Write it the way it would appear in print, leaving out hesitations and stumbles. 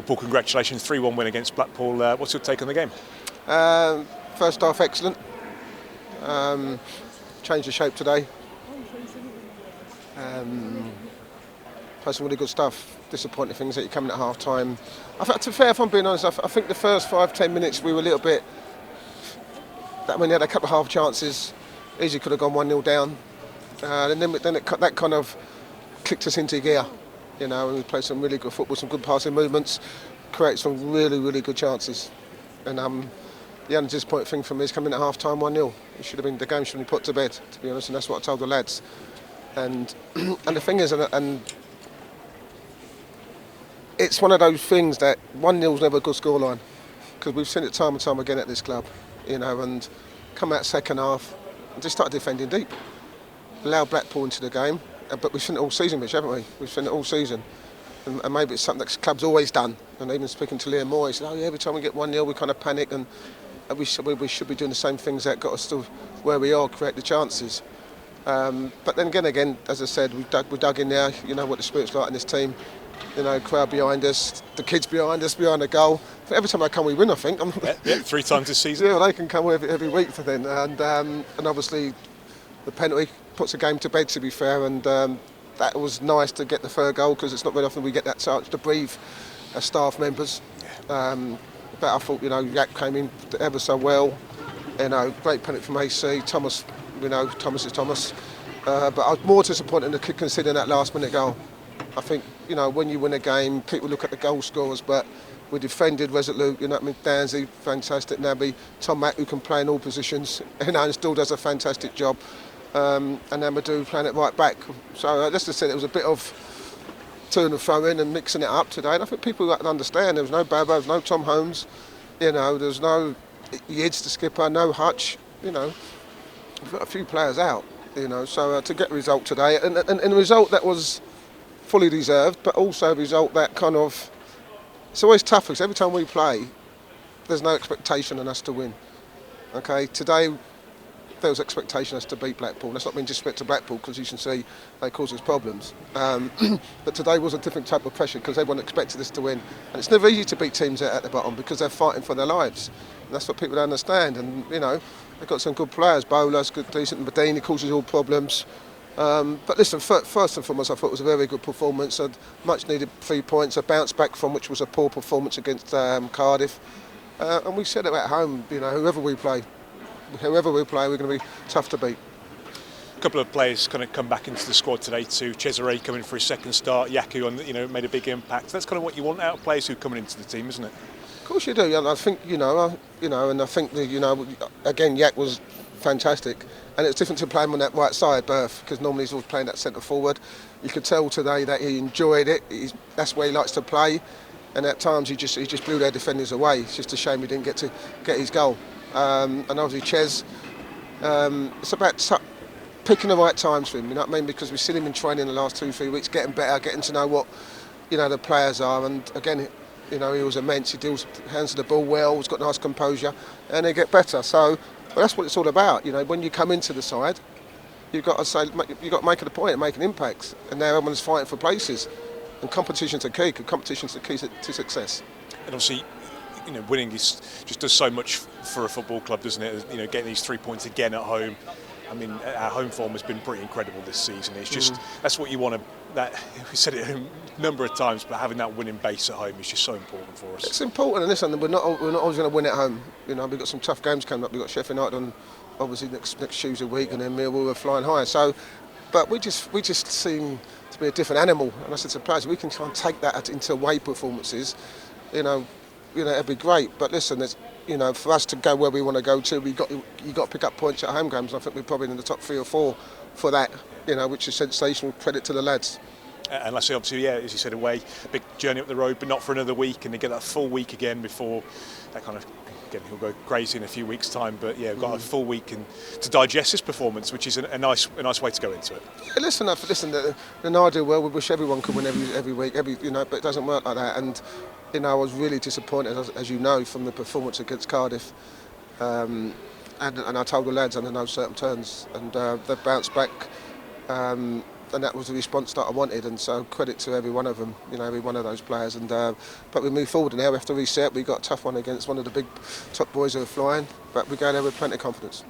Paul, congratulations, 3-1 win against Blackpool. What's your take on the game? First half excellent. Changed the shape today. Played some really good stuff. Disappointing things that you come in at half time. To be fair, if I'm being honest, I think the first 5-10 minutes we were a little bit. That when they had a couple of half chances, easily could have gone 1-0 down. And then that kind of kicked us into gear. You know, and we played some really good football, some good passing movements, created some really, really good chances. And the only disappointing thing for me is coming at half time 1-0. The game should have been put to bed, to be honest, and that's what I told the lads. And the thing is, and it's one of those things that 1-0 is never a good scoreline, because we've seen it time and time again at this club, you know, and come out second half and just started defending deep. Allowed Blackpool into the game, but we've seen it all season, Mitch, haven't we? We've seen it all season. And maybe it's something that the club's always done. And even speaking to Liam Moore, he said, every time we get 1-0 we kind of panic, and we should be doing the same things that got us to where we are, create the chances. But then again, as I said, we dug in there. You know what the spirit's like in this team. You know, crowd behind us, the kids behind us, behind the goal. Every time they come, we win, I think. Yeah, 3 times this season. Yeah, well, they can come every week for then. And obviously the penalty puts the game to bed, to be fair, and that was nice to get the third goal, because it's not very often we get that chance to breathe as staff members. But I thought, you know, Yak came in ever so well. You know, great penalty from AC. Thomas, you know, Thomas is Thomas. But I was more disappointed in considering that last-minute goal. I think, you know, when you win a game, people look at the goal scorers, but we defended resolute. You know what I mean? Danzy, fantastic. Naby, Tom Mack, who can play in all positions, you know, and still does a fantastic job. And Amadou playing it right back. So let's just say it was a bit of turn and throw in and mixing it up today. And I think people can understand there was no Babo, there was no Tom Holmes, you know, there was no Yids, the skipper, no Hutch, you know. We've got a few players out, you know. So to get a result today, and a result that was fully deserved, but also a result that kind of, it's always tough because every time we play, there's no expectation on us to win. Okay, today there was expectation us to beat Blackpool. That's not mean disrespect to Blackpool, because you can see they cause us problems. But today was a different type of pressure, because everyone expected us to win. And it's never easy to beat teams at the bottom, because they're fighting for their lives. And that's what people don't understand. And, you know, they've got some good players. Bowler's good, decent. Medini causes all problems. But listen, first and foremost, I thought it was a very good performance. A much needed 3 points, a bounce back from which was a poor performance against Cardiff. And we said it at home, you know, whoever we play, we're going to be tough to beat. A couple of players kind of come back into the squad today too. Cesare coming for his second start, Yaku made a big impact. That's kind of what you want out of players who are coming into the team, isn't it? Of course you do. And I think and I think that, again, Yak was fantastic, and it's different to play him on that right side berth, because normally he's always playing that centre forward. You could tell today that he enjoyed it. That's where he likes to play, and at times he just blew their defenders away. It's just a shame he didn't get his goal. And obviously Ches, it's about picking the right times for him, you know what I mean? Because we've seen him in training the last 2-3 weeks, getting better, getting to know what, you know, the players are. And again, you know, he was immense. He hands the ball well, he's got nice composure, and they get better. So that's what it's all about. You know, when you come into the side, you've got to make it a point, make an impact. And now everyone's fighting for places. And competition's the key. Competition's the key to success. And obviously, you know, winning just does so much for a football club, doesn't it? You know, getting these 3 points again at home. I mean, our home form has been pretty incredible this season. It's just that's what you want to. We said it a number of times, but having that winning base at home is just so important for us. It's important, and listen, we're not always going to win at home. You know, we've got some tough games coming up. We've got Sheffield United on obviously next Tuesday week, and then Millwall are flying high. So, but we just seem to be a different animal. And I said to the players, we can try and take that into away performances. You know, it'd be great. But listen, you know, for us to go where we want to go to, you got to pick up points at home games. I think we're probably in the top 3 or 4 for that. You know, which is sensational. Credit to the lads. And lastly, obviously, yeah, as you said, away, a big journey up the road, but not for another week, and they get that full week again before that kind of. Again, he'll go crazy in a few weeks' time, but yeah, we've got a full week to digest this performance, which is a nice way to go into it. Listen, in an ideal world, we wish everyone could win every week, but it doesn't work like that. And you know, I was really disappointed, as you know, from the performance against Cardiff. And I told the lads under no certain terms, and they've bounced back. that was the response that I wanted, and so credit to every one of them, you know, every one of those players. And but we move forward, and now we have to reset. We got a tough one against one of the big top boys who are flying, but we go there with plenty of confidence.